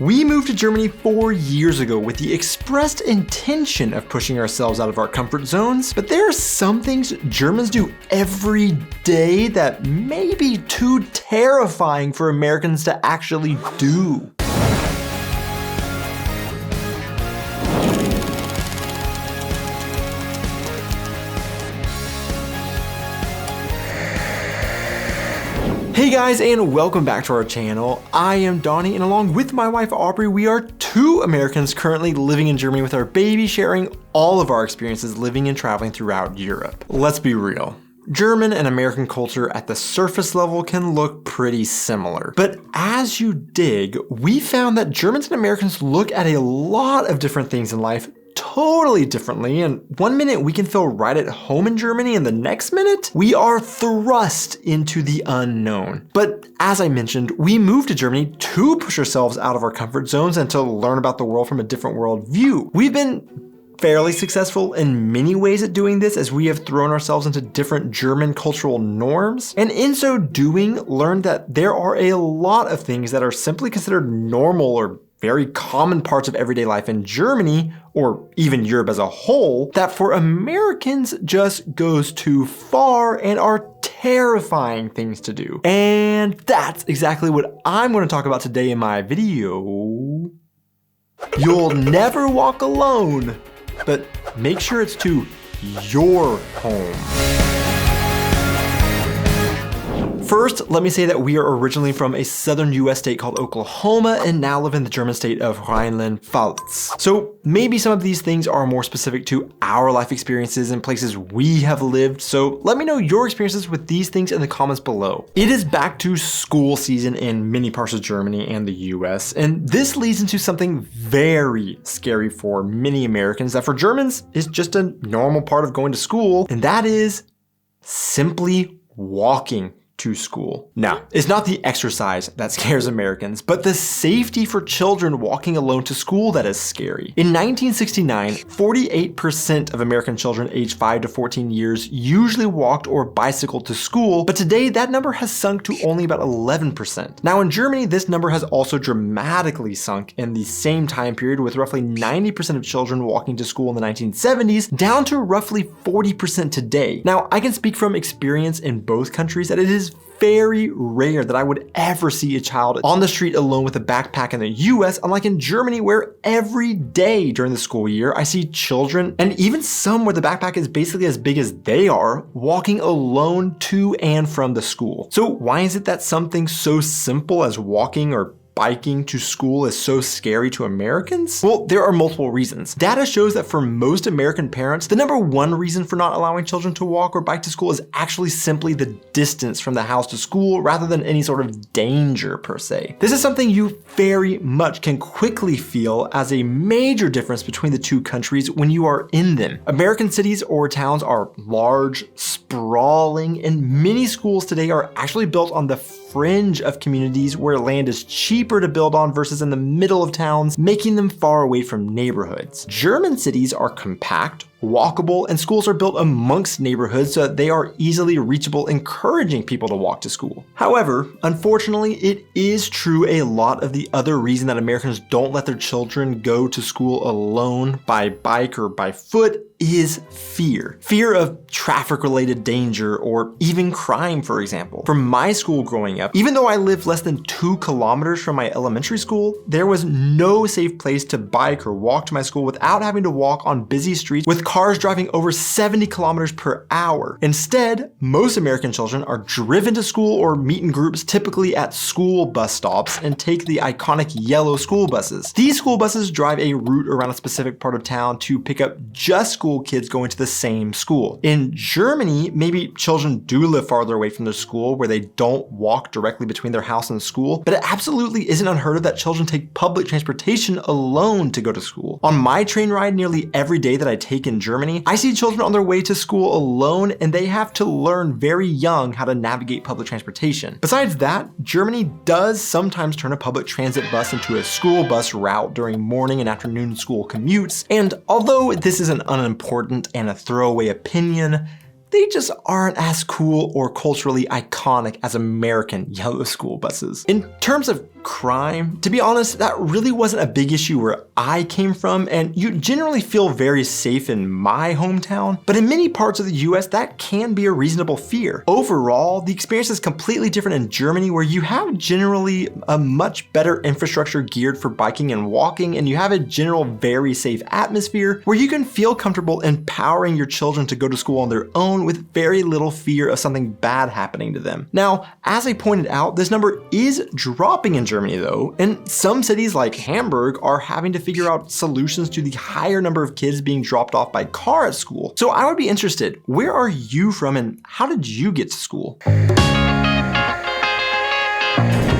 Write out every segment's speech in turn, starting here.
We moved to Germany 4 years ago with the expressed intention of pushing ourselves out of our comfort zones, but there are some things Germans do every day that may be too terrifying for Americans to actually do. Hey guys, and welcome back to our channel. I am Donnie, and along with my wife Aubrey, we are two Americans currently living in Germany with our baby, sharing all of our experiences living and traveling throughout Europe. Let's be real. German and American culture at the surface level can look pretty similar. But as you dig, we found that Germans and Americans look at a lot of different things in life totally differently, and one minute we can feel right at home in Germany, and the next minute we are thrust into the unknown. But as I mentioned, we moved to Germany to push ourselves out of our comfort zones and to learn about the world from a different world view. We've been fairly successful in many ways at doing this, as we have thrown ourselves into different German cultural norms, and in so doing learned that there are a lot of things that are simply considered normal or very common parts of everyday life in Germany, or even Europe as a whole, that for Americans just goes too far and are terrifying things to do. And that's exactly what I'm going to talk about today in my video. You'll never walk alone, but make sure it's to your home. First, let me say that we are originally from a southern US state called Oklahoma and now live in the German state of Rheinland-Pfalz. So maybe some of these things are more specific to our life experiences and places we have lived, so let me know your experiences with these things in the comments below. It is back to school season in many parts of Germany and the US, and this leads into something very scary for many Americans that for Germans is just a normal part of going to school, and that is simply walking to school. Now, it's not the exercise that scares Americans, but the safety for children walking alone to school that is scary. In 1969, 48% of American children aged 5 to 14 years usually walked or bicycled to school, but today that number has sunk to only about 11%. Now in Germany, this number has also dramatically sunk in the same time period, with roughly 90% of children walking to school in the 1970s, down to roughly 40% today. Now, I can speak from experience in both countries that it is very rare that I would ever see a child on the street alone with a backpack in the US, unlike in Germany, where every day during the school year I see children, and even some where the backpack is basically as big as they are, walking alone to and from the school. So why is it that something so simple as walking or biking to school is so scary to Americans? Well, there are multiple reasons. Data shows that for most American parents, the number one reason for not allowing children to walk or bike to school is actually simply the distance from the house to school rather than any sort of danger per se. This is something you very much can quickly feel as a major difference between the two countries when you are in them. American cities or towns are large, sprawling, and many schools today are actually built on the fringe of communities where land is cheaper to build on versus in the middle of towns, making them far away from neighborhoods. German cities are compact, walkable, and schools are built amongst neighborhoods so that they are easily reachable, encouraging people to walk to school. However, unfortunately, it is true a lot of the other reason that Americans don't let their children go to school alone by bike or by foot is fear. Fear of traffic-related danger or even crime, for example. For my school growing up, even though I lived less than 2 kilometers from my elementary school, there was no safe place to bike or walk to my school without having to walk on busy streets with cars driving over 70 kilometers per hour. Instead, most American children are driven to school or meet in groups, typically at school bus stops, and take the iconic yellow school buses. These school buses drive a route around a specific part of town to pick up just school kids going to the same school. In Germany, maybe children do live farther away from their school where they don't walk directly between their house and school, but it absolutely isn't unheard of that children take public transportation alone to go to school. On my train ride nearly every day that I take in Germany, I see children on their way to school alone, and they have to learn very young how to navigate public transportation. Besides that, Germany does sometimes turn a public transit bus into a school bus route during morning and afternoon school commutes, and although this is an unimportant and a throwaway opinion, they just aren't as cool or culturally iconic as American yellow school buses. In terms of crime. To be honest, that really wasn't a big issue where I came from, and you generally feel very safe in my hometown, but in many parts of the US, that can be a reasonable fear. Overall, the experience is completely different in Germany, where you have generally a much better infrastructure geared for biking and walking, and you have a general very safe atmosphere where you can feel comfortable empowering your children to go to school on their own with very little fear of something bad happening to them. Now, as I pointed out, this number is dropping in Germany though, and some cities like Hamburg are having to figure out solutions to the higher number of kids being dropped off by car at school. So I would be interested, where are you from and how did you get to school?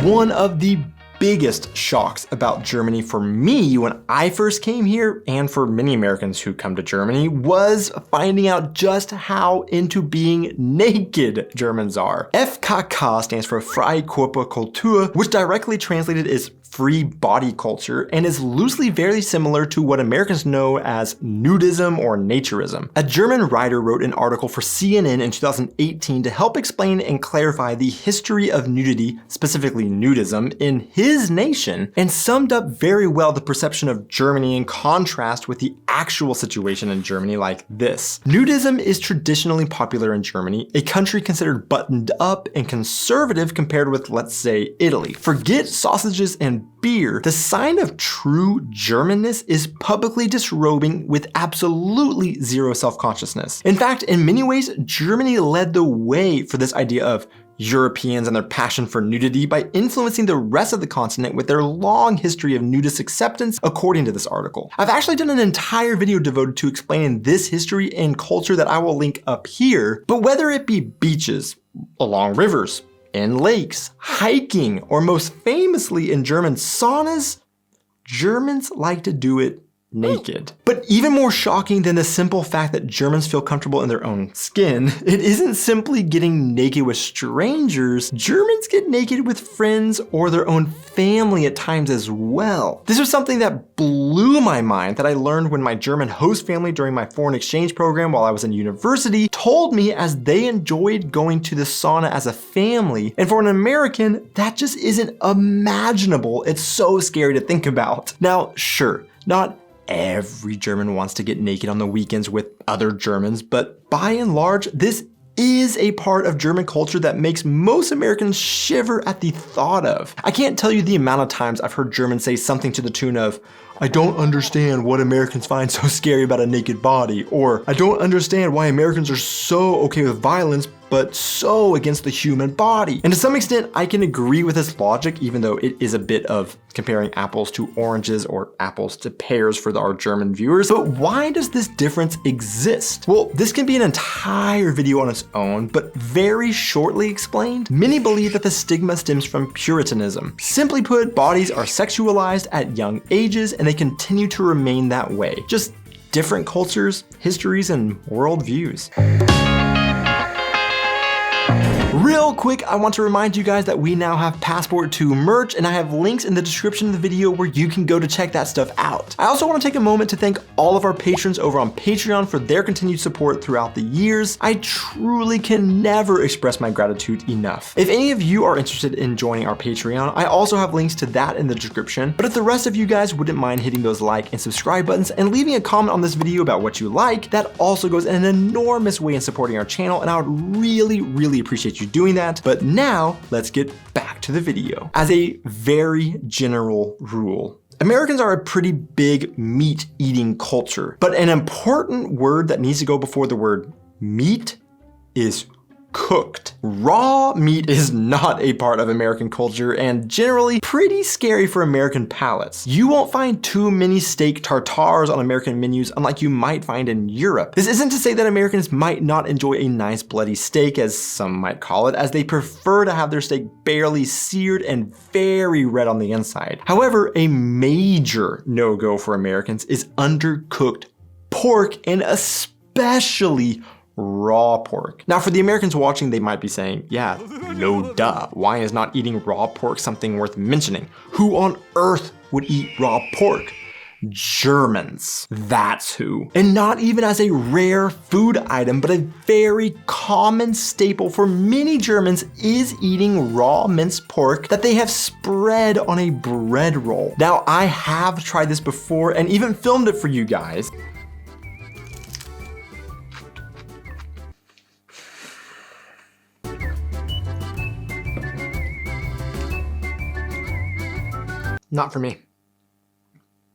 One of the biggest shocks about Germany for me when I first came here, and for many Americans who come to Germany, was finding out just how into being naked Germans are. FKK stands for Freikörperkultur, which directly translated is free body culture, and is loosely very similar to what Americans know as nudism or naturism. A German writer wrote an article for CNN in 2018 to help explain and clarify the history of nudity, specifically nudism, in his nation, and summed up very well the perception of Germany in contrast with the actual situation in Germany like this. Nudism is traditionally popular in Germany, a country considered buttoned up and conservative compared with, let's say, Italy. Forget sausages and beer. The sign of true Germanness is publicly disrobing with absolutely zero self-consciousness. In fact, in many ways, Germany led the way for this idea of Europeans and their passion for nudity by influencing the rest of the continent with their long history of nudist acceptance, according to this article. I've actually done an entire video devoted to explaining this history and culture that I will link up here, but whether it be beaches, along rivers, in lakes, hiking, or most famously in German saunas, Germans like to do it naked. But even more shocking than the simple fact that Germans feel comfortable in their own skin, it isn't simply getting naked with strangers. Germans get naked with friends or their own family at times as well. This was something that blew my mind that I learned when my German host family during my foreign exchange program while I was in university told me, as they enjoyed going to the sauna as a family. And for an American, that just isn't imaginable. It's so scary to think about. Now, sure, not every German wants to get naked on the weekends with other Germans, but by and large, this is a part of German culture that makes most Americans shiver at the thought of. I can't tell you the amount of times I've heard Germans say something to the tune of, "I don't understand what Americans find so scary about a naked body," or "I don't understand why Americans are so okay with violence but so against the human body." And to some extent, I can agree with this logic, even though it is a bit of comparing apples to oranges or apples to pears for our German viewers. But why does this difference exist? Well, this can be an entire video on its own, but very shortly explained, many believe that the stigma stems from Puritanism. Simply put, bodies are sexualized at young ages and they continue to remain that way. Just different cultures, histories, and worldviews. Real quick, I want to remind you guys that we now have Passport 2 merch, and I have links in the description of the video where you can go to check that stuff out. I also want to take a moment to thank all of our patrons over on Patreon for their continued support throughout the years. I truly can never express my gratitude enough. If any of you are interested in joining our Patreon, I also have links to that in the description. But if the rest of you guys wouldn't mind hitting those like and subscribe buttons and leaving a comment on this video about what you like, that also goes an enormous way in supporting our channel, and I would really appreciate you doing that. But now let's get back to the video. As a very general rule, Americans are a pretty big meat eating culture, but an important word that needs to go before the word meat is cooked. Raw meat is not a part of American culture and generally pretty scary for American palates. You won't find too many steak tartares on American menus unlike you might find in Europe. This isn't to say that Americans might not enjoy a nice bloody steak, as some might call it, as they prefer to have their steak barely seared and very red on the inside. However, a major no-go for Americans is undercooked pork, and especially raw pork. Now, for the Americans watching, they might be saying, yeah, no duh. Why is not eating raw pork something worth mentioning? Who on earth would eat raw pork? Germans. That's who. And not even as a rare food item, but a very common staple for many Germans is eating raw minced pork that they have spread on a bread roll. Now, I have tried this before and even filmed it for you guys. Not for me.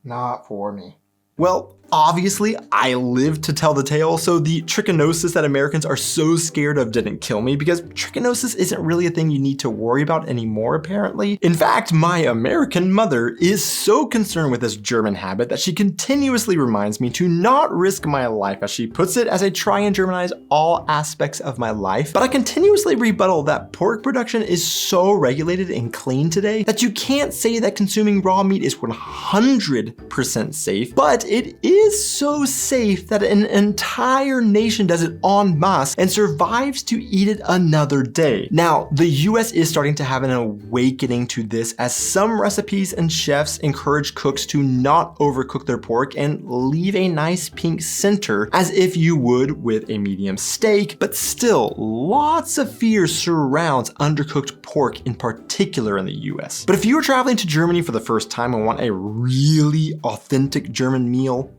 Not for me. Well, obviously, I lived to tell the tale, so the trichinosis that Americans are so scared of didn't kill me, because trichinosis isn't really a thing you need to worry about anymore, apparently. In fact, my American mother is so concerned with this German habit that she continuously reminds me to not risk my life, as she puts it, as I try and Germanize all aspects of my life. But I continuously rebuttal that pork production is so regulated and clean today that you can't say that consuming raw meat is 100% safe, but it is so safe that an entire nation does it en masse and survives to eat it another day. Now, the US is starting to have an awakening to this, as some recipes and chefs encourage cooks to not overcook their pork and leave a nice pink center as if you would with a medium steak, but still, lots of fear surrounds undercooked pork in particular in the US. But if you are traveling to Germany for the first time and want a really authentic German meal,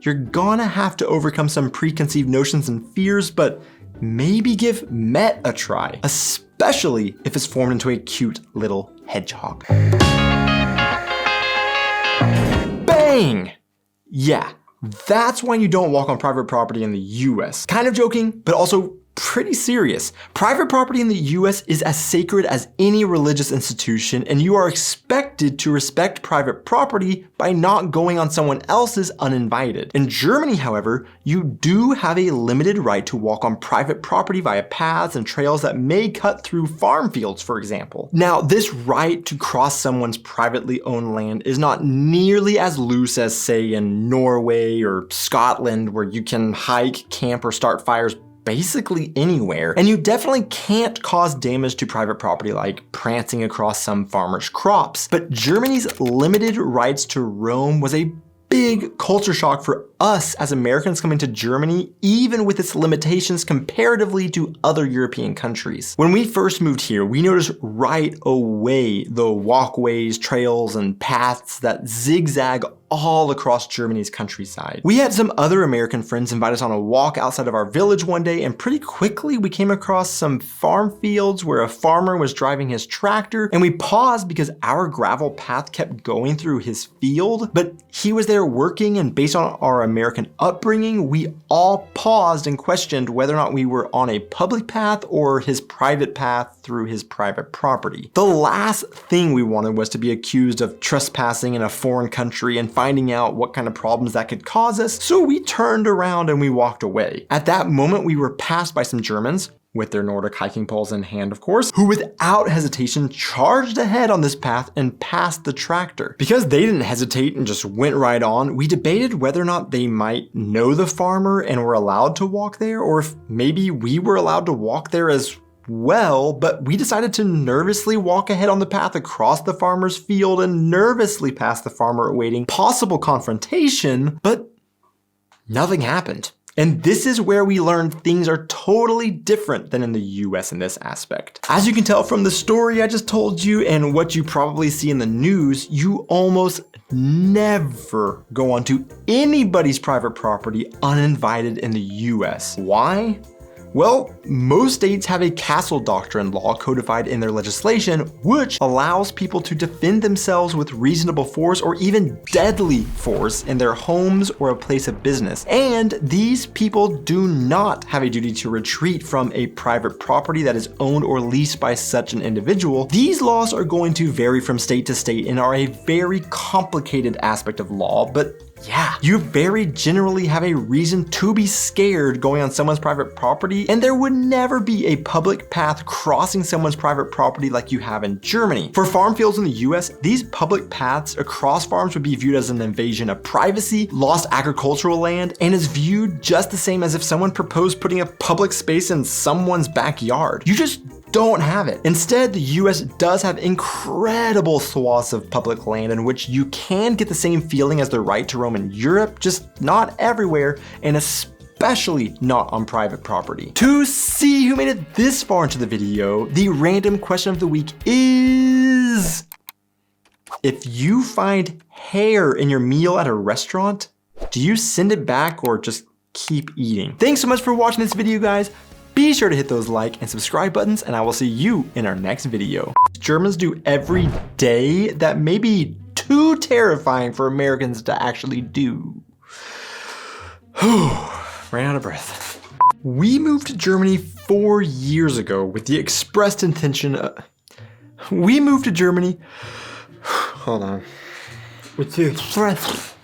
you're gonna have to overcome some preconceived notions and fears, but maybe give Met a try, especially if it's formed into a cute little hedgehog. Bang! Yeah, that's why you don't walk on private property in the US. Kind of joking, but also pretty serious. Private property in the US is as sacred as any religious institution, and you are expected to respect private property by not going on someone else's uninvited. In Germany, however, you do have a limited right to walk on private property via paths and trails that may cut through farm fields, for example. Now, this right to cross someone's privately owned land is not nearly as loose as, say, in Norway or Scotland, where you can hike, camp, or start fires basically anywhere, and you definitely can't cause damage to private property like prancing across some farmer's crops. But Germany's limited rights to roam was a big culture shock for us as Americans coming to Germany, even with its limitations comparatively to other European countries. When we first moved here, we noticed right away the walkways, trails, and paths that zigzag all across Germany's countryside. We had some other American friends invite us on a walk outside of our village one day, and pretty quickly we came across some farm fields where a farmer was driving his tractor, and we paused because our gravel path kept going through his field, but he was there working, and based on our American upbringing, we all paused and questioned whether or not we were on a public path or his private path through his private property. The last thing we wanted was to be accused of trespassing in a foreign country and finding out what kind of problems that could cause us, so we turned around and we walked away. At that moment, we were passed by some Germans, with their Nordic hiking poles in hand, of course, who without hesitation charged ahead on this path and passed the tractor. Because they didn't hesitate and just went right on, we debated whether or not they might know the farmer and were allowed to walk there, or if maybe we were allowed to walk there as well, but we decided to nervously walk ahead on the path across the farmer's field and nervously pass the farmer awaiting possible confrontation, but nothing happened. And this is where we learned things are totally different than in the US in this aspect. As you can tell from the story I just told you and what you probably see in the news, you almost never go onto anybody's private property uninvited in the US. Why? Well, most states have a castle doctrine law codified in their legislation, which allows people to defend themselves with reasonable force or even deadly force in their homes or a place of business. And these people do not have a duty to retreat from a private property that is owned or leased by such an individual. These laws are going to vary from state to state and are a very complicated aspect of law, but yeah, you very generally have a reason to be scared going on someone's private property, and there would never be a public path crossing someone's private property like you have in Germany. For farm fields in the US, these public paths across farms would be viewed as an invasion of privacy, lost agricultural land, and is viewed just the same as if someone proposed putting a public space in someone's backyard. You just don't have it. Instead, the US does have incredible swaths of public land in which you can get the same feeling as the right to roam in Europe, just not everywhere, and especially not on private property. To see who made it this far into the video, the random question of the week is: if you find hair in your meal at a restaurant, do you send it back or just keep eating? Thanks so much for watching this video, guys. Be sure to hit those like and subscribe buttons, and I will see you in our next video. Germans do every day that may be too terrifying for Americans to actually do. Ran out of breath. We moved to Germany 4 years ago with the expressed intention of... We moved to Germany... Hold on. With the express...